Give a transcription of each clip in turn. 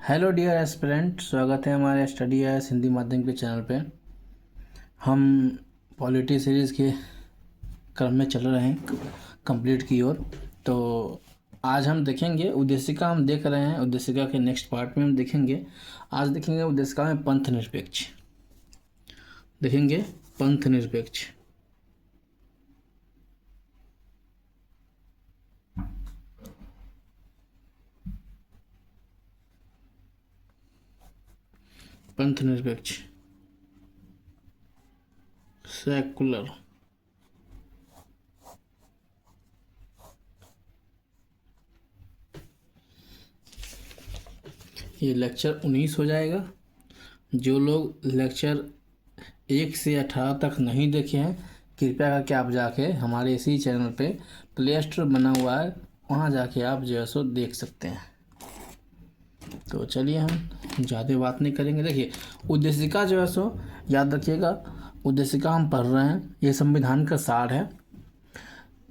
Hello dear aspirant, स्वागत है हमारे स्टडी एस हिंदी माध्यम के चैनल पे। हम पॉलिटी सीरीज़ के क्रम में चल रहे हैं कंप्लीट की ओर। तो आज हम देखेंगे उद्देशिका। हम देख रहे हैं उद्देशिका के नेक्स्ट पार्ट में हम देखेंगे। आज देखेंगे उद्देशिका में पंथ निरपेक्ष। देखेंगे पंथ निरपेक्ष। पंथ निरपेक्ष सेकुलर। ये लेक्चर 19 हो जाएगा। जो लोग लेक्चर 1 से 18 तक नहीं देखे हैं, कृपया करके आप जाके हमारे इसी चैनल पे प्ले स्टोर बना हुआ है, वहाँ जाके आप जो है सो देख सकते हैं। तो चलिए हम ज़्यादा बात नहीं करेंगे। देखिए उद्देशिका जो है सो याद रखिएगा। उद्देशिका हम पढ़ रहे हैं, ये संविधान का सार है,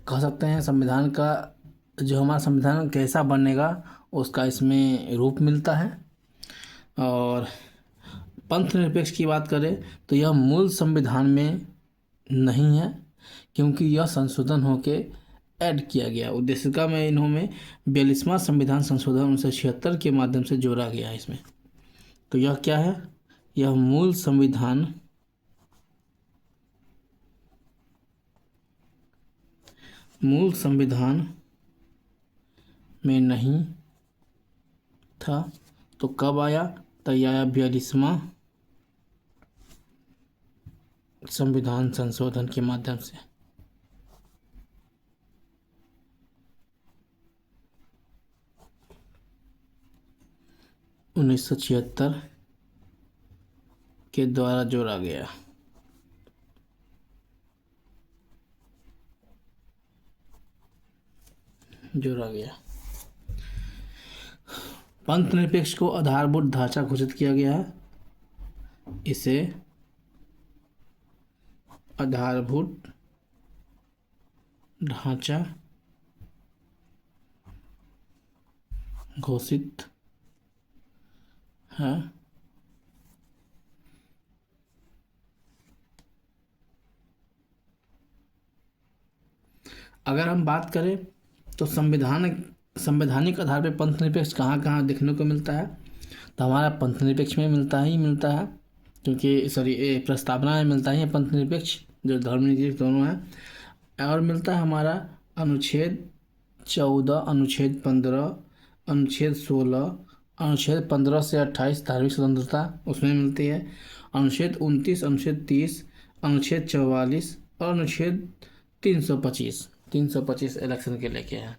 कह सकते हैं। संविधान का जो हमारा संविधान कैसा बनेगा उसका इसमें रूप मिलता है। और पंथ निरपेक्ष की बात करें तो यह मूल संविधान में नहीं है, क्योंकि यह संशोधन होके ऐड किया गया। उद्देशिका में इन्होंने 42वां संविधान संशोधन 1976 के माध्यम से जोड़ा गया है इसमें। तो यह क्या है? यह मूल संविधान में नहीं था। तो कब आया? तो यह आया 42वां संविधान संशोधन के माध्यम से। उन्नीस सौ छिहत्तर के द्वारा जोड़ा गया। पंथ निरपेक्ष को आधारभूत ढांचा घोषित किया गया है। इसे आधारभूत ढांचा घोषित है। अगर हम बात करें तो संवैधानिक आधार पर पंथ निरपेक्ष कहाँ कहाँ देखने को मिलता है, तो हमारा पंथ निरपेक्ष में मिलता है, क्योंकि प्रस्तावना में मिलता है पंथ निरपेक्ष, जो धर्मनिरपेक्ष दोनों है। और मिलता है हमारा अनुच्छेद 14, अनुच्छेद 15, अनुच्छेद 16, अनुच्छेद 15 से 28 धार्मिक स्वतंत्रता उसमें मिलती है। अनुच्छेद 29, अनुच्छेद 30, अनुच्छेद 44 और अनुच्छेद 325 इलेक्शन के लेके है।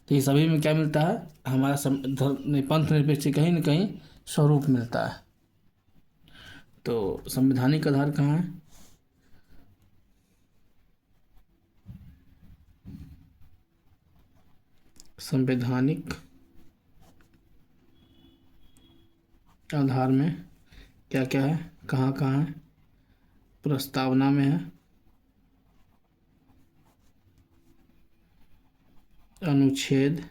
तो ये सभी में क्या मिलता है? हमारा पंथ निरपेक्ष कहीं न कहीं स्वरूप मिलता है। तो संवैधानिक आधार कहाँ है? संवैधानिक आधार में क्या क्या है, कहाँ कहाँ है? प्रस्तावना में है, अनुच्छेद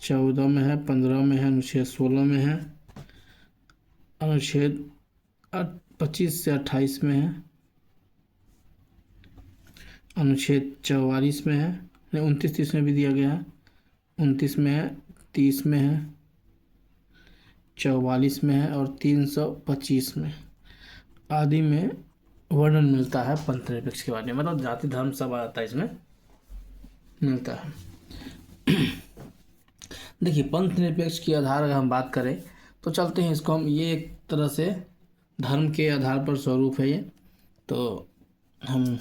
14 में है, 15 में है, अनुच्छेद 16 में है, अनुच्छेद 25 से 28 में है, अनुच्छेद 44 में है, 29-30 में भी दिया गया है, 29 में है, 30 में है, 44 में है और 325 में आदि में वर्णन मिलता है पंथ निरपेक्ष के बारे में। मतलब जाति धर्म सब आता है इसमें मिलता है। देखिए पंथ निरपेक्ष के आधार अगर हम बात करें तो चलते हैं इसको हम, ये एक तरह से धर्म के आधार पर स्वरूप है ये। तो हम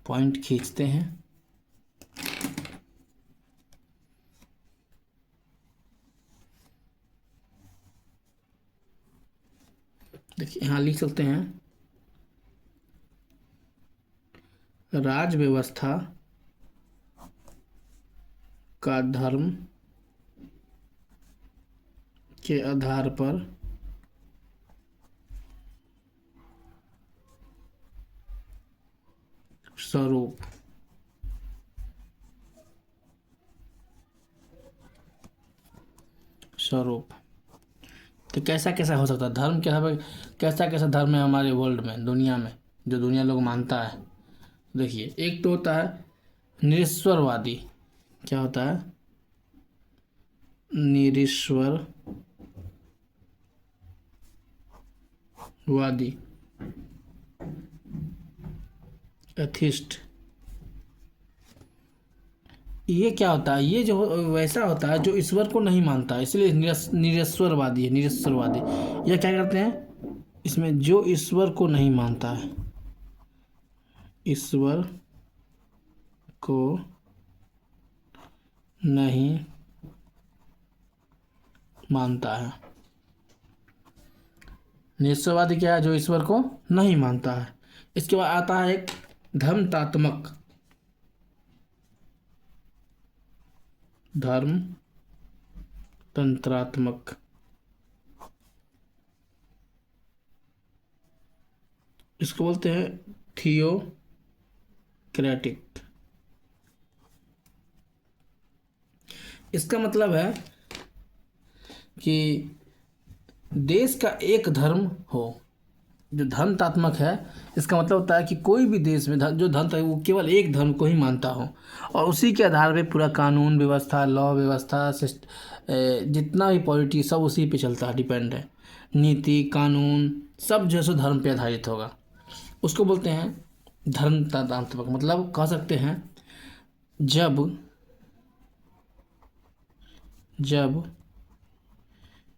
पॉइंट खींचते हैं। देखिए यहाँ लिख सकते हैं, राज्य व्यवस्था का धर्म के आधार पर स्वरूप। स्वरूप। तो कैसा कैसा हो सकता है धर्म, कैसा कैसा धर्म है हमारे वर्ल्ड में, दुनिया में, जो दुनिया लोग मानता है। देखिए, एक तो होता है निरीश्वरवादी। क्या होता है? निरीश्वरवादी, एथिस्ट। ये क्या होता है? ये जो वैसा होता है जो ईश्वर को नहीं मानता है, इसलिए निरीश्वरवादी है। निरीश्वरवादी ये क्या करते हैं? इसमें जो ईश्वर को नहीं मानता है, ईश्वर को नहीं मानता है। निरीश्वरवादी क्या है? जो ईश्वर को नहीं मानता है। इसके बाद आता है एक धर्मतात्मक। धर्म तंत्रात्मक। इसको बोलते हैं थियोक्रेटिक। इसका मतलब है कि देश का एक धर्म हो। जो धर्मतात्मक है, इसका मतलब होता है कि कोई भी देश में जो धर्म है वो केवल एक धर्म को ही मानता हो, और उसी के आधार पे पूरा कानून व्यवस्था, लॉ व्यवस्था, जितना भी पॉलिटी सब उसी पे चलता है, डिपेंड है। नीति कानून सब जो है सो धर्म पे आधारित होगा। उसको बोलते हैं धर्मतात्मक। मतलब कह सकते हैं जब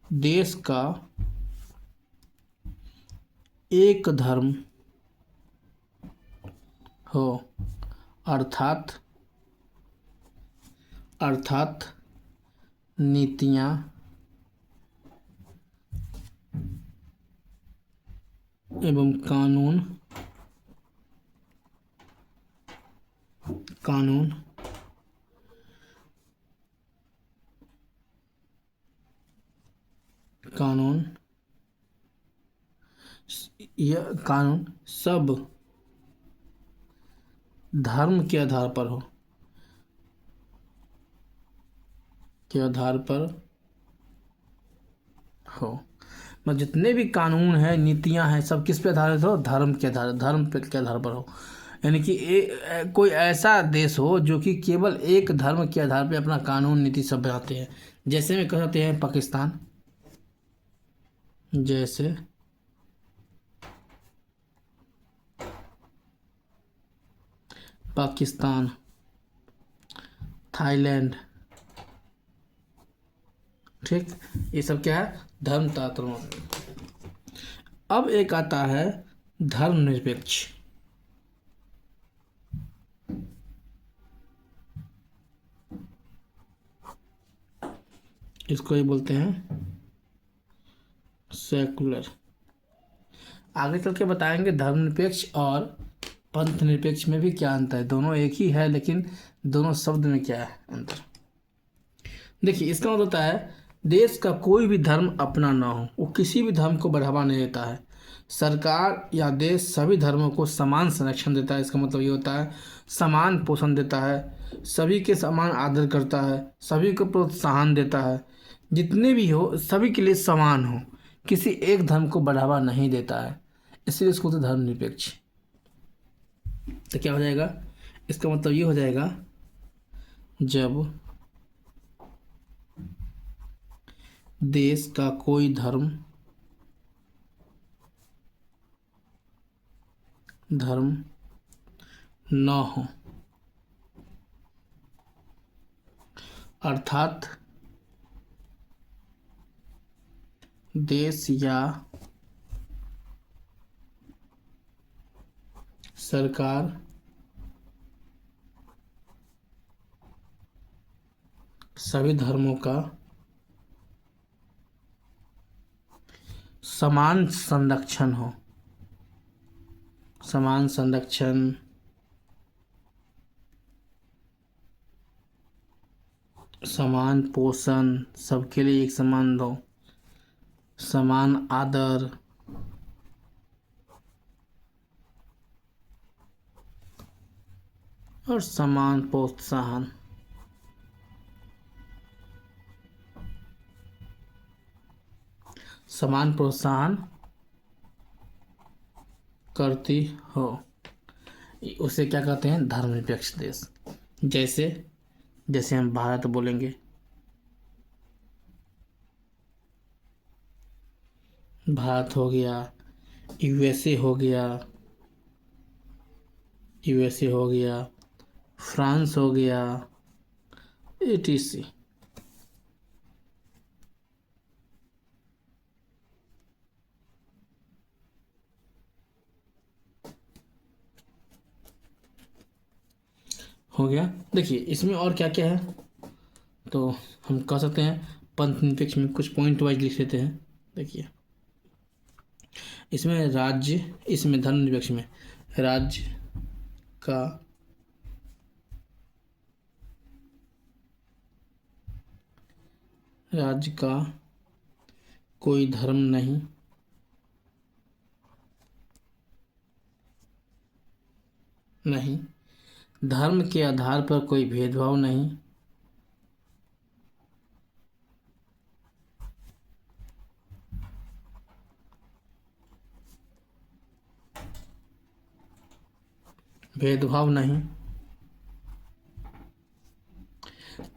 देश का एक धर्म हो, अर्थात नीतियां एवं कानून यह कानून सब धर्म के आधार पर हो, मतलब जितने भी कानून हैं, नीतियां हैं, सब किस पे आधारित हो? धर्म के आधार पर हो। यानी कि कोई ऐसा देश हो जो कि केवल एक धर्म के आधार पे अपना कानून नीति सब बनाते हैं। जैसे में कह सकते हैं पाकिस्तान। जैसे पाकिस्तान, थाईलैंड। ठीक, ये सब क्या है? धर्मतात्मक। अब एक आता है धर्मनिरपेक्ष। इसको ही बोलते हैं सेकुलर। आगे चल के बताएंगे धर्मनिरपेक्ष और पंथ निरपेक्ष में भी क्या अंतर है। दोनों एक ही है, लेकिन दोनों शब्द में क्या है अंतर। देखिए, इसका मतलब होता है देश का कोई भी धर्म अपना ना हो, वो किसी भी धर्म को बढ़ावा नहीं देता है। सरकार या देश सभी धर्मों को समान संरक्षण देता है। इसका मतलब ये होता है समान पोषण देता है, सभी के समान आदर करता है, सभी को प्रोत्साहन देता है, जितने भी हो सभी के लिए समान हो, किसी एक धर्म को बढ़ावा नहीं देता है। इसलिए इसको तो धर्मनिरपेक्ष। तो क्या हो जाएगा? इसका मतलब ये हो जाएगा जब देश का कोई धर्म न हो, अर्थात देश या सरकार सभी धर्मों का समान संरक्षण हो, समान पोषण, सबके लिए एक समान दो, समान आदर, और समान प्रोत्साहन। समान प्रोत्साहन करती हो, उसे क्या कहते हैं? धर्मनिरपेक्ष देश। जैसे जैसे हम भारत बोलेंगे, भारत हो गया, यूएसए हो गया, यूएसए हो गया, फ्रांस हो गया, etc। हो गया। देखिए इसमें और क्या क्या है, तो हम कह सकते हैं पंथ निरपेक्ष में कुछ पॉइंट वाइज लिख लेते हैं। देखिए इसमें राज्य, इसमें धर्मनिरपेक्ष में राज्य का कोई धर्म नहीं, धर्म के आधार पर कोई भेदभाव नहीं,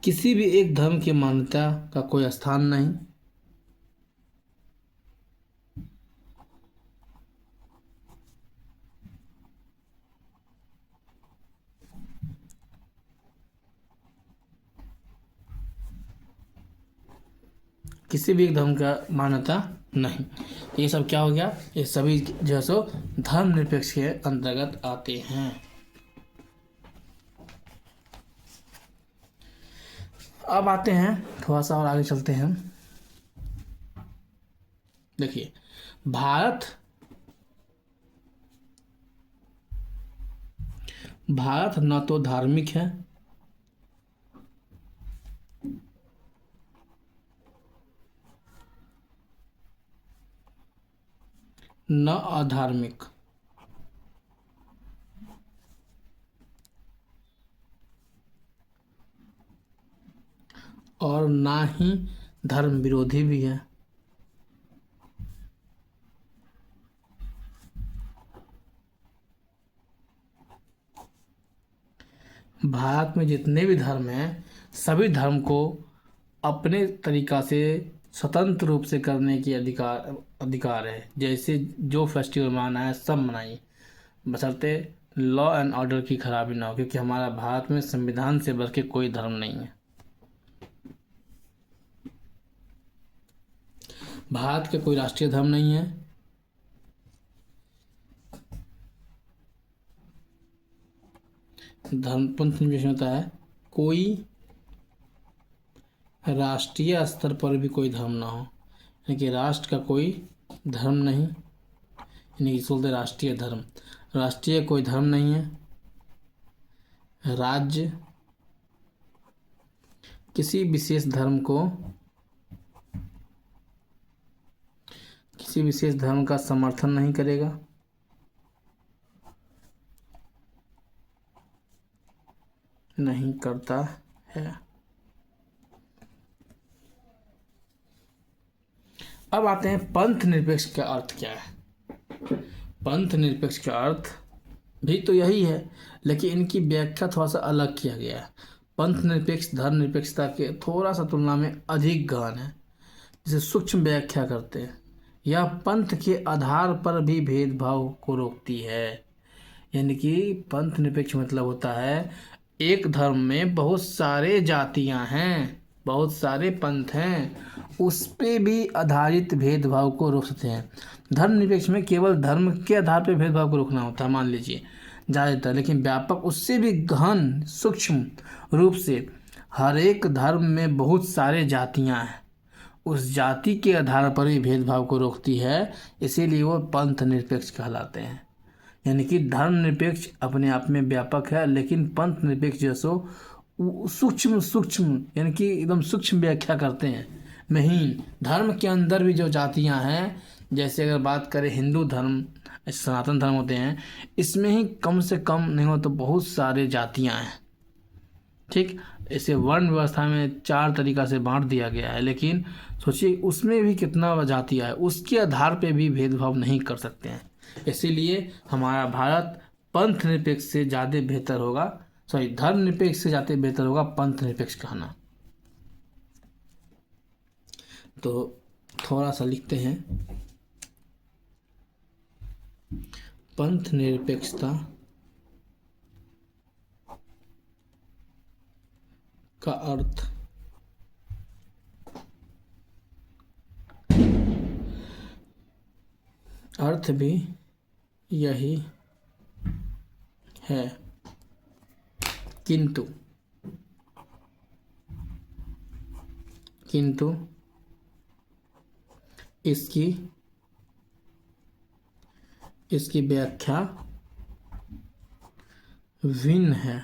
किसी भी एक धर्म की मान्यता का कोई स्थान नहीं, किसी भी एक धर्म का मान्यता नहीं। ये सब क्या हो गया? ये सभी जो है सो धर्मनिरपेक्ष के अंतर्गत आते हैं। अब आते हैं, थोड़ा सा और आगे चलते हैं। देखिए भारत न तो धार्मिक है, न अधार्मिक, और ना ही धर्म विरोधी भी है। भारत में जितने भी धर्म हैं, सभी धर्म को अपने तरीका से स्वतंत्र रूप से करने की अधिकार है। जैसे जो फेस्टिवल मनाना है सब मनाइए, बशर्ते लॉ एंड ऑर्डर की खराबी ना हो, क्योंकि हमारा भारत में संविधान से बढ़ के कोई धर्म नहीं है। भारत का कोई राष्ट्रीय धर्म नहीं है, धर्मपंथ में होता है कोई राष्ट्रीय स्तर पर भी कोई धर्म ना हो, यानी कि राष्ट्र का कोई धर्म नहीं, यानी कि बोलते राष्ट्रीय धर्म, राष्ट्रीय कोई धर्म नहीं है। राज्य किसी विशेष धर्म का समर्थन नहीं करेगा, नहीं करता है। अब आते हैं पंथ निरपेक्ष का अर्थ क्या है। पंथ निरपेक्ष का अर्थ भी तो यही है, लेकिन इनकी व्याख्या थोड़ा सा अलग किया गया है। पंथ निरपेक्ष धर्म निरपेक्षता के थोड़ा सा तुलना में अधिक गहन है, जिसे सूक्ष्म व्याख्या करते हैं। यह पंथ के आधार पर भी भेदभाव को रोकती है, यानी कि पंथ निरपेक्ष मतलब होता है एक धर्म में बहुत सारे जातियां हैं, बहुत सारे पंथ हैं, उस पे भी आधारित भेदभाव को रोक सकते हैं। धर्मनिरपेक्ष में केवल धर्म के आधार पर भेदभाव को रोकना होता है, मान लीजिए ज़्यादातर, लेकिन व्यापक उससे भी गहन सूक्ष्म रूप से हर एक धर्म में बहुत सारे जातियां हैं, उस जाति के आधार पर भी भेदभाव को रोकती है, इसीलिए वो पंथ निरपेक्ष कहलाते हैं। यानी कि धर्मनिरपेक्ष अपने आप में व्यापक है, लेकिन पंथ निरपेक्ष जैसो सूक्ष्म यानी कि एकदम सूक्ष्म व्याख्या करते हैं। महीन धर्म के अंदर भी जो जातियां हैं, जैसे अगर बात करें हिंदू धर्म, सनातन धर्म होते हैं, इसमें ही कम से कम नहीं हो तो बहुत सारे जातियां हैं, ठीक। इसे वर्ण व्यवस्था में 4 तरीका से बांट दिया गया है, लेकिन सोचिए उसमें भी कितना जातियाँ है, उसके आधार पे भी भेदभाव नहीं कर सकते हैं। इसीलिए हमारा भारत पंथ निरपेक्ष से ज़्यादा बेहतर होगा, सॉरी धर्म निरपेक्ष से ज़्यादा बेहतर होगा पंथ निरपेक्ष कहना। तो थोड़ा सा लिखते हैं, पंथ निरपेक्षता का अर्थ भी यही है, किंतु इसकी व्याख्या भिन्न है।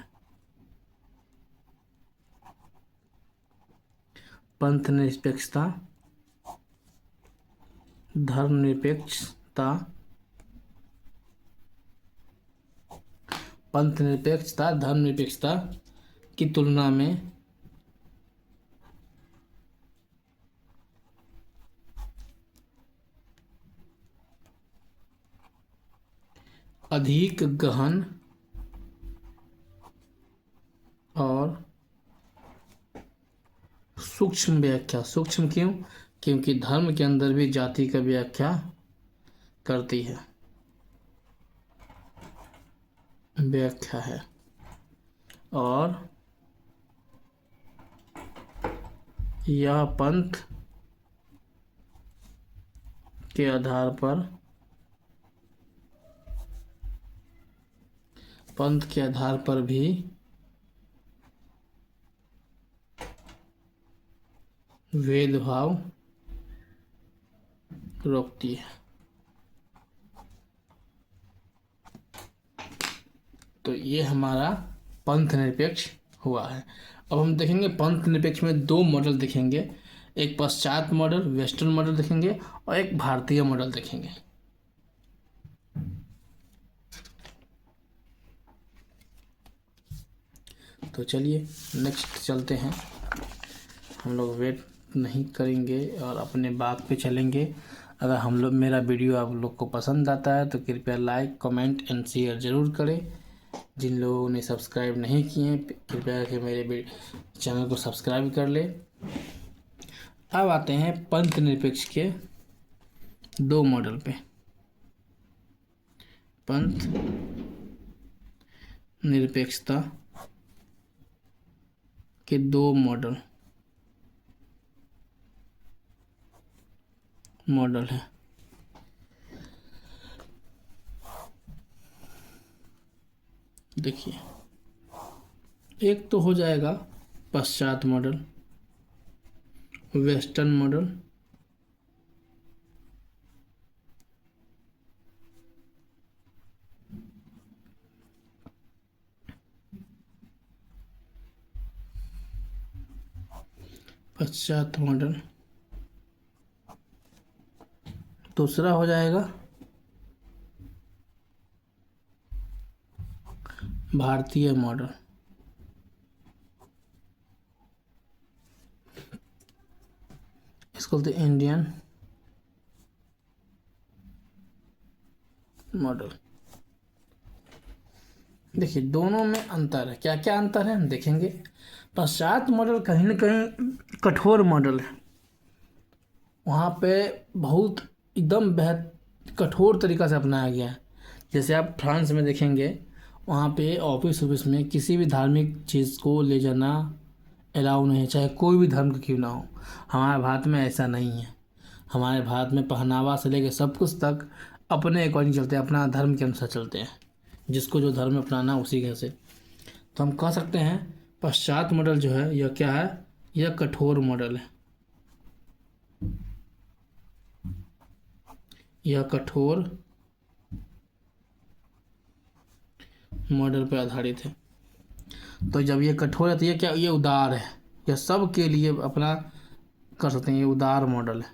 पंथ निरपेक्षता धर्मनिरपेक्षता की तुलना में अधिक गहन और सूक्ष्म व्याख्या। सूक्ष्म क्यों? क्योंकि धर्म के अंदर भी जाति का व्याख्या करती है, और यह पंथ के आधार पर भी भेदभाव रोकती है। तो ये हमारा पंथ निरपेक्ष हुआ है। अब हम देखेंगे पंथ निरपेक्ष में 2 मॉडल देखेंगे, एक पश्चात मॉडल वेस्टर्न मॉडल देखेंगे और एक भारतीय मॉडल देखेंगे। तो चलिए नेक्स्ट चलते हैं, हम लोग वेट नहीं करेंगे और अपने बात पे चलेंगे। अगर मेरा वीडियो आप लोग को पसंद आता है तो कृपया लाइक कमेंट एंड शेयर ज़रूर करें। जिन लोगों ने सब्सक्राइब नहीं किए हैं कृपया करके मेरे चैनल को सब्सक्राइब कर ले। अब आते हैं पंथ निरपेक्ष के 2 मॉडल पे। पंथ निरपेक्षता के 2 मॉडल है। देखिए, एक तो हो जाएगा पश्चात मॉडल, वेस्टर्न मॉडल, पश्चात मॉडल। दूसरा हो जाएगा भारतीय मॉडल। इसको बोलते हैं इंडियन मॉडल। देखिए दोनों में अंतर है, क्या क्या अंतर है हम देखेंगे। पश्चात मॉडल कहीं न कहीं कठोर मॉडल है, वहाँ पे बहुत एकदम कठोर तरीक़ा से अपनाया गया है। जैसे आप फ्रांस में देखेंगे, वहाँ पे ऑफिस में किसी भी धार्मिक चीज़ को ले जाना अलाउ नहीं है, चाहे कोई भी धर्म का क्यों ना हो। हमारे भारत में ऐसा नहीं है। हमारे भारत में पहनावा से लेकर सब कुछ तक अपने अकॉर्डिंग चलते हैं, अपना धर्म के अनुसार चलते हैं, जिसको जो धर्म अपनाना उसी के से। तो हम कह सकते हैं पश्चात मॉडल जो है यह क्या है, यह कठोर मॉडल है। यह कठोर मॉडल पर आधारित है। तो जब ये कठोर है तो ये क्या, ये उदार है, यह सब के लिए अपना कर सकते हैं। ये उदार मॉडल है,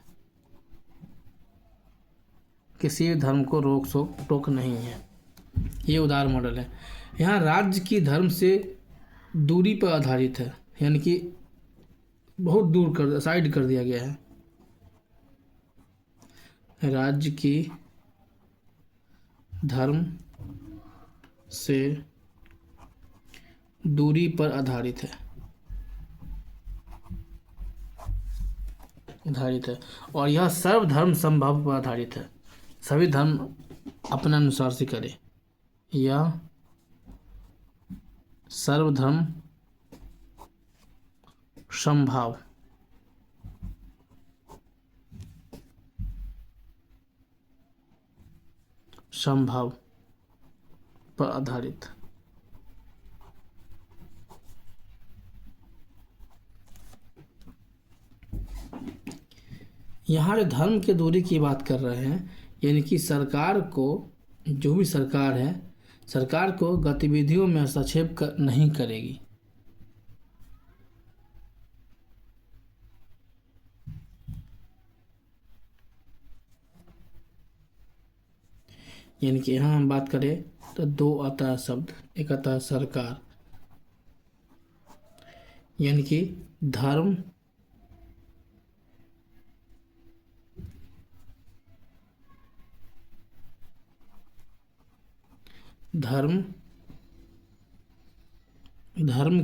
किसी भी धर्म को टोक नहीं है, ये उदार मॉडल है। यहाँ राज्य की धर्म से दूरी पर आधारित है। यानी कि बहुत दूर कर साइड कर दिया गया है। राज्य की धर्म से दूरी पर आधारित है, और यह सर्वधर्म समभाव पर आधारित है। सभी धर्म अपने अनुसार से करे। यह सर्वधर्म समभाव पर आधारित। यहाँ जो धर्म की दूरी की बात कर रहे हैं, यानी कि सरकार को, जो भी सरकार है, सरकार को गतिविधियों में हस्तक्षेप नहीं करेगी। यानी कि यहाँ हम बात करें तो दो आता है शब्द, एक आता है सरकार, यानी कि धर्म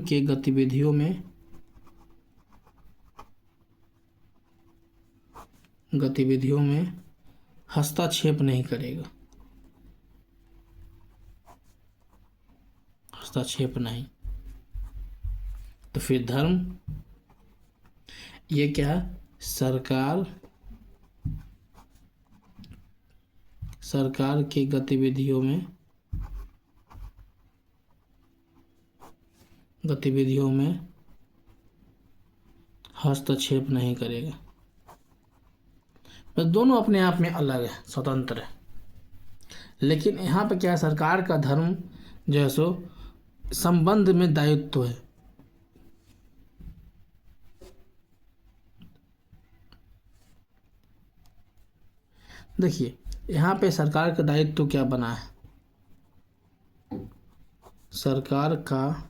के गतिविधियों में हस्तक्षेप नहीं करेगा। हस्तक्षेप नहीं, तो फिर धर्म ये क्या है? सरकार की गतिविधियों में हस्तक्षेप नहीं करेगा। बस दोनों अपने आप में अलग है, स्वतंत्र है। लेकिन यहाँ पे क्या है, सरकार का धर्म जो है सो संबंध में दायित्व है। देखिए यहाँ पे सरकार का दायित्व क्या बना है, सरकार का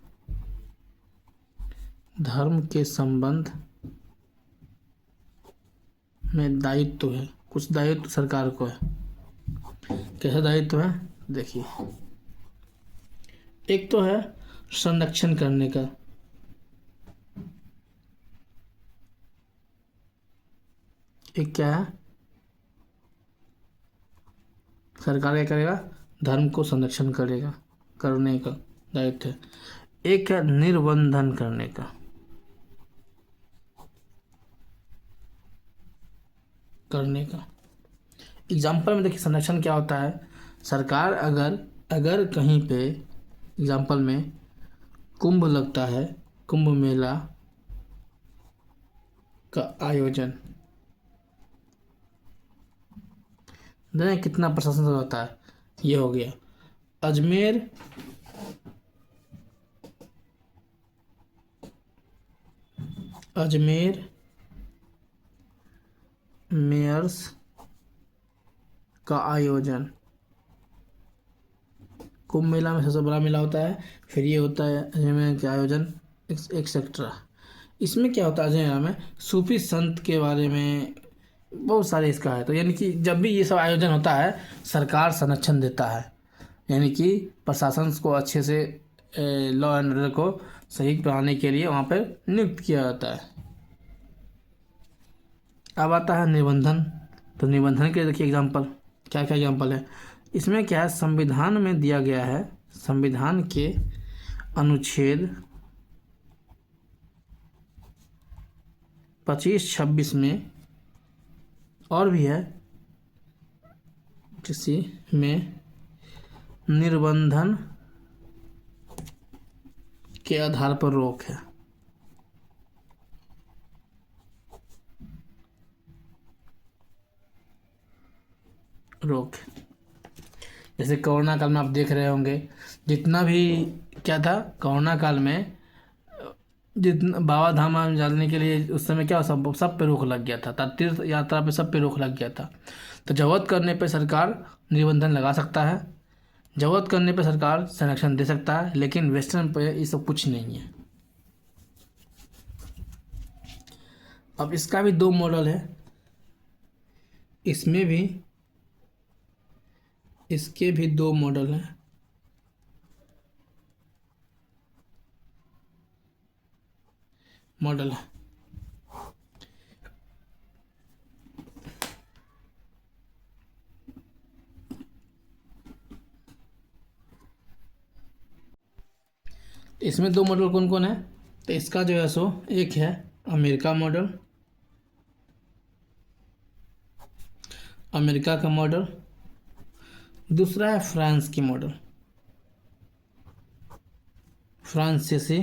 धर्म के संबंध में दायित्व है। कुछ दायित्व सरकार को है। कैसा दायित्व है? देखिए, एक तो है संरक्षण करने का, एक क्या है, सरकार क्या करेगा? धर्म को संरक्षण करने का दायित्व है। एक है निर्बंधन करने का, एग्जाम्पल में देखिए संरक्षण क्या होता है। सरकार अगर कहीं पे एग्जाम्पल में कुंभ लगता है, कुंभ मेला का आयोजन, देखिए कितना प्रशासन सब होता है। ये हो गया अजमेर मेयर्स का आयोजन, कुंभ मेला में सबसे बड़ा मेला होता है। फिर ये होता है अजमेर के आयोजन एक्सेट्रा। इसमें क्या होता है, अजमेर में सूफी संत के बारे में बहुत सारे इसका है। तो यानी कि जब भी ये सब आयोजन होता है, सरकार संरक्षण देता है, यानी कि प्रशासन को अच्छे से लॉ एंड ऑर्डर को सही बनाने के लिए वहाँ पर नियुक्त किया जाता है। अब आता है निबंधन। तो निबंधन के देखिए एग्जाम्पल, क्या क्या एग्जाम्पल है इसमें। क्या है, संविधान में दिया गया है, संविधान के अनुच्छेद 25-26 में, और भी है किसी में निर्बंधन के आधार पर रोक है। जैसे कोरोना काल में आप देख रहे होंगे, जितना भी क्या था कोरोना काल में, जितना बाबा धाम जाने के लिए उस समय क्या सब पे रोक लग गया था, तीर्थ यात्रा पे सब पे रोक लग गया था। तो जरूरत करने पे सरकार निबंधन लगा सकता है, जरूरत करने पे सरकार संरक्षण दे सकता है, लेकिन वेस्टर्न पे ये सब कुछ नहीं है। अब इसका भी 2 मॉडल है, इसमें भी इसके भी 2 मॉडल हैं। मॉडल है इसमें 2 मॉडल कौन कौन है? तो इसका जो है सो एक है अमेरिका मॉडल, अमेरिका का मॉडल। दूसरा है फ्रांस की मॉडल, फ्रांसीसी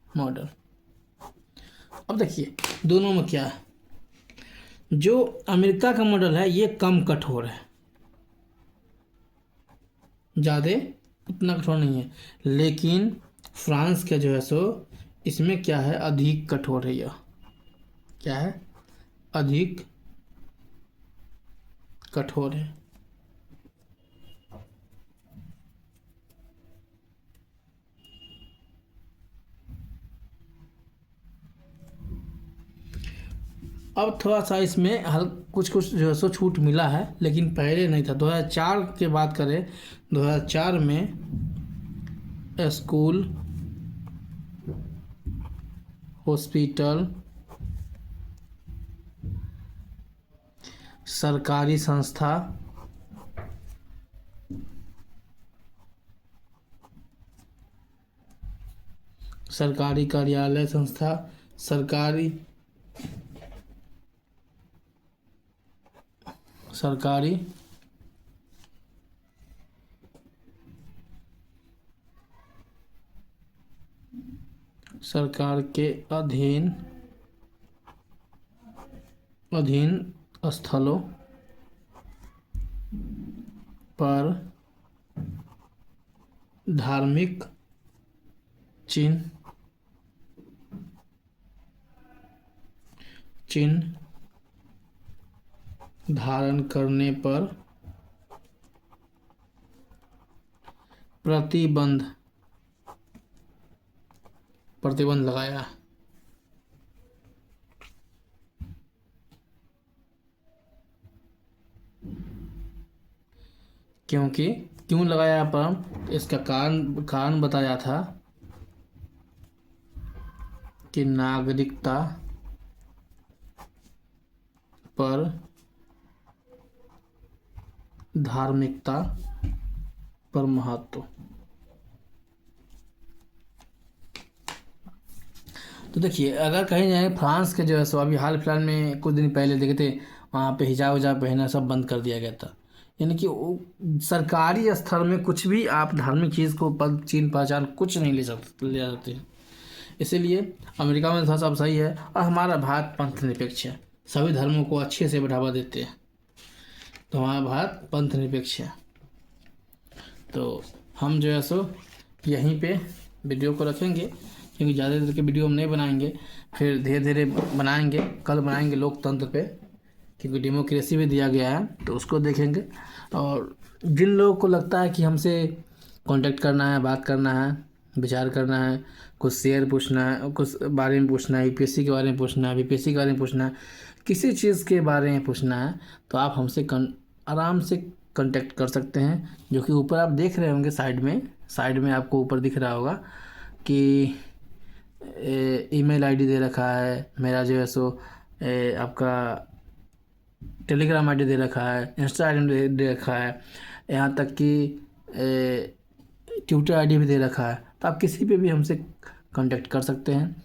मॉडल। अब देखिए दोनों में क्या है। जो अमेरिका का मॉडल है ये कम कठोर है, ज़्यादा उतना कठोर नहीं है, लेकिन फ्रांस का जो है सो इसमें क्या है, अधिक कठोर है। यह क्या है, अधिक कठोर है। अब थोड़ा सा इसमें कुछ जो है सो छूट मिला है, लेकिन पहले नहीं था। 2004 के बात करें, 2004 में स्कूल, हॉस्पिटल, सरकारी संस्था, सरकारी कार्यालय संस्था, सरकारी सरकार के अधीन स्थलों पर धार्मिक चिन्ह धारण करने पर प्रतिबंध लगाया। क्यों लगाया पर इसका कारण बताया था कि नागरिकता पर धार्मिकता पर महत्व। तो देखिए अगर कहीं जाए फ्रांस के जो है सो अभी हाल फिलहाल में कुछ दिन पहले देखे थे, वहाँ पे हिजाब उजाब पहनना सब बंद कर दिया गया था। यानी कि सरकारी स्थल में कुछ भी आप धार्मिक चीज़ को पद चिन्ह पहचान कुछ नहीं ले सकते हैं। इसीलिए अमेरिका में थोड़ा सा सही है, और हमारा भारत पंथ निरपेक्ष है, सभी धर्मों को अच्छे से बढ़ावा देते हैं। तो हमारा भारत पंथ निरपेक्ष है। तो हम जो है सो यहीं पे वीडियो को रखेंगे, क्योंकि ज़्यादा देर के वीडियो हम नहीं बनाएंगे, फिर धीरे धीरे बनाएंगे। कल बनाएंगे लोकतंत्र पे, क्योंकि डेमोक्रेसी भी दिया गया है, तो उसको देखेंगे। और जिन लोगों को लगता है कि हमसे कांटेक्ट करना है, बात करना है, विचार करना है, कुछ शेयर पूछना है, कुछ बारे में पूछना है, यूपीएससी के बारे में पूछना है, बीपीएससी के बारे में पूछना है, किसी चीज़ के बारे में पूछना है, तो आप हमसे आराम से कांटेक्ट कर सकते हैं। जो कि ऊपर आप देख रहे होंगे, साइड में आपको ऊपर दिख रहा होगा कि ईमेल आईडी दे रखा है मेरा, जो है सो आपका टेलीग्राम आईडी दे रखा है, इंस्टा आईडी दे रखा है, यहाँ तक कि ट्विटर आईडी भी दे रखा है। तो आप किसी पे भी हमसे कांटेक्ट कर सकते हैं।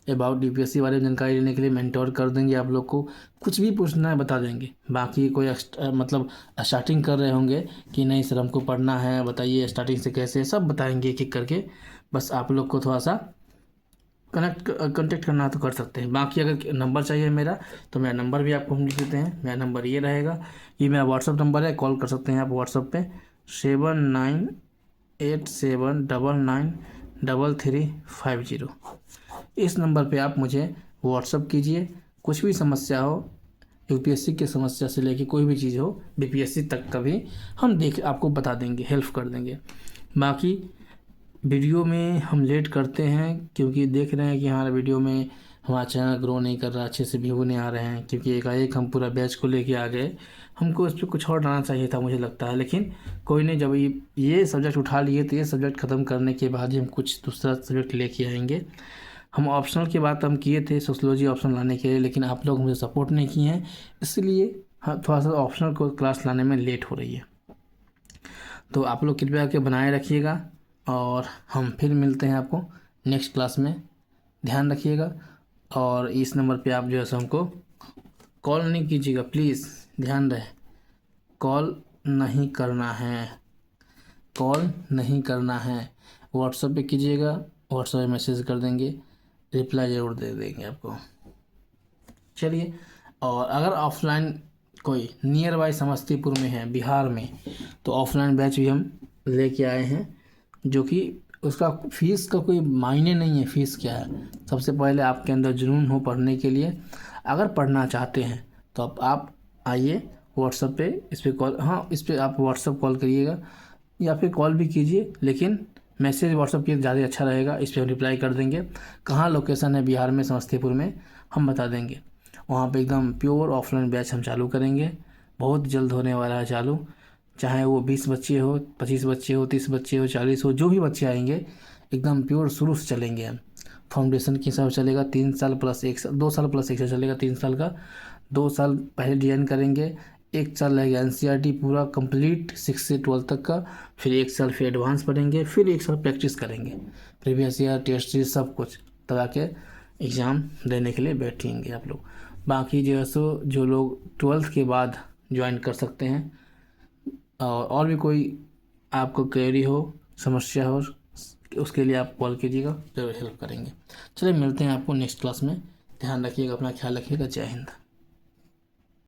अबाउट यूपीएससी बारे में जानकारी लेने के लिए मेंटोर कर देंगे। आप लोग को कुछ भी पूछना है बता देंगे। बाकी कोई मतलब स्टार्टिंग कर रहे होंगे कि नहीं सर हमको पढ़ना है, बताइए स्टार्टिंग से कैसे, सब बताएंगे एक एक करके। बस आप लोग को थोड़ा सा कांटेक्ट करना तो कर सकते हैं। बाकी अगर नंबर चाहिए मेरा, तो मेरा नंबर भी आपको हम लिख देते हैं। मेरा नंबर ये रहेगा, ये मेरा व्हाट्सअप नंबर है, कॉल कर सकते हैं आप व्हाट्सअप पे 7987993350। इस नंबर पे आप मुझे व्हाट्सअप कीजिए। कुछ भी समस्या हो, यूपीएससी की समस्या से लेके कोई भी चीज़ हो, बीपीएससी तक का भी हम आपको बता देंगे, हेल्प कर देंगे। बाकी वीडियो में हम लेट करते हैं, क्योंकि देख रहे हैं कि हमारे वीडियो में हमारा चैनल ग्रो नहीं कर रहा, अच्छे से व्यू नहीं आ रहे हैं, क्योंकि एकाएक हम पूरा बैच को लेके आ गए। हमको इस पर कुछ और डालना चाहिए था मुझे लगता है, लेकिन कोई नहीं, जब ये सब्जेक्ट उठा लिए तो ये सब्जेक्ट ख़त्म करने के बाद ही हम कुछ दूसरा सब्जेक्ट लेके आएंगे। हम ऑप्शनल की बात हम किए थे सोशलॉजी ऑप्शन लाने के लिए, लेकिन आप लोग मुझे सपोर्ट नहीं किए हैं, इसलिए हाँ थोड़ा सा ऑप्शनल को क्लास लाने में लेट हो रही है। तो आप लोग कृपया करके बनाए रखिएगा, और हम फिर मिलते हैं आपको नेक्स्ट क्लास में। ध्यान रखिएगा, और इस नंबर पे आप जो है सो हमको कॉल नहीं कीजिएगा प्लीज़, ध्यान रहे, कॉल नहीं करना है, कॉल नहीं करना है। व्हाट्सएप पे कीजिएगा, व्हाट्सएप पे मैसेज कर देंगे, रिप्लाई ज़रूर दे देंगे आपको। चलिए, और अगर ऑफलाइन कोई नियर बाई समस्तीपुर में है, बिहार में, तो ऑफलाइन बैच भी हम लेके आए हैं, जो कि उसका फ़ीस का कोई मायने नहीं है। फ़ीस क्या है, सबसे पहले आपके अंदर जुनून हो पढ़ने के लिए। अगर पढ़ना चाहते हैं तो आप आइए व्हाट्सएप पे, इस पर कॉल, हाँ इस पर आप व्हाट्सएप कॉल करिएगा या फिर कॉल भी कीजिए, लेकिन मैसेज व्हाट्सएप किए ज़्यादा अच्छा रहेगा। इस पर हम रिप्लाई कर देंगे। कहाँ लोकेशन है बिहार में, समस्तीपुर में, हम बता देंगे। वहाँ पे एकदम प्योर ऑफलाइन बैच हम चालू करेंगे, बहुत जल्द होने वाला है चालू। चाहे वो 20 बच्चे हो, 25 बच्चे हो, 30 बच्चे हो, 40 हो, जो भी बच्चे आएंगे, एकदम प्योर शुरू से चलेंगे हम। फाउंडेशन के हिसाब चलेगा 3 साल प्लस 1 साल, 2 साल प्लस 1 साल चलेगा, 3 साल का। 2 साल पहले डिजाइन करेंगे, 1 साल लगेगा NCERT पूरा कंप्लीट 6 से 12 तक का, फिर 1 साल फिर एडवांस पढ़ेंगे, फिर 1 साल प्रैक्टिस करेंगे, प्रीवियस ईयर टेस्ट सीरीज सब कुछ, तब आके एग्ज़ाम देने के लिए बैठेंगे आप लोग। बाकी जो है सो जो लोग 12th के बाद ज्वाइन कर सकते हैं, और भी कोई आपको क्वेरी हो, समस्या हो, उसके लिए आप कॉल कीजिएगा, ज़रूर हेल्प करेंगे। चलिए मिलते हैं आपको नेक्स्ट क्लास में। ध्यान रखिएगा, अपना ख्याल रखिएगा। जय हिंद।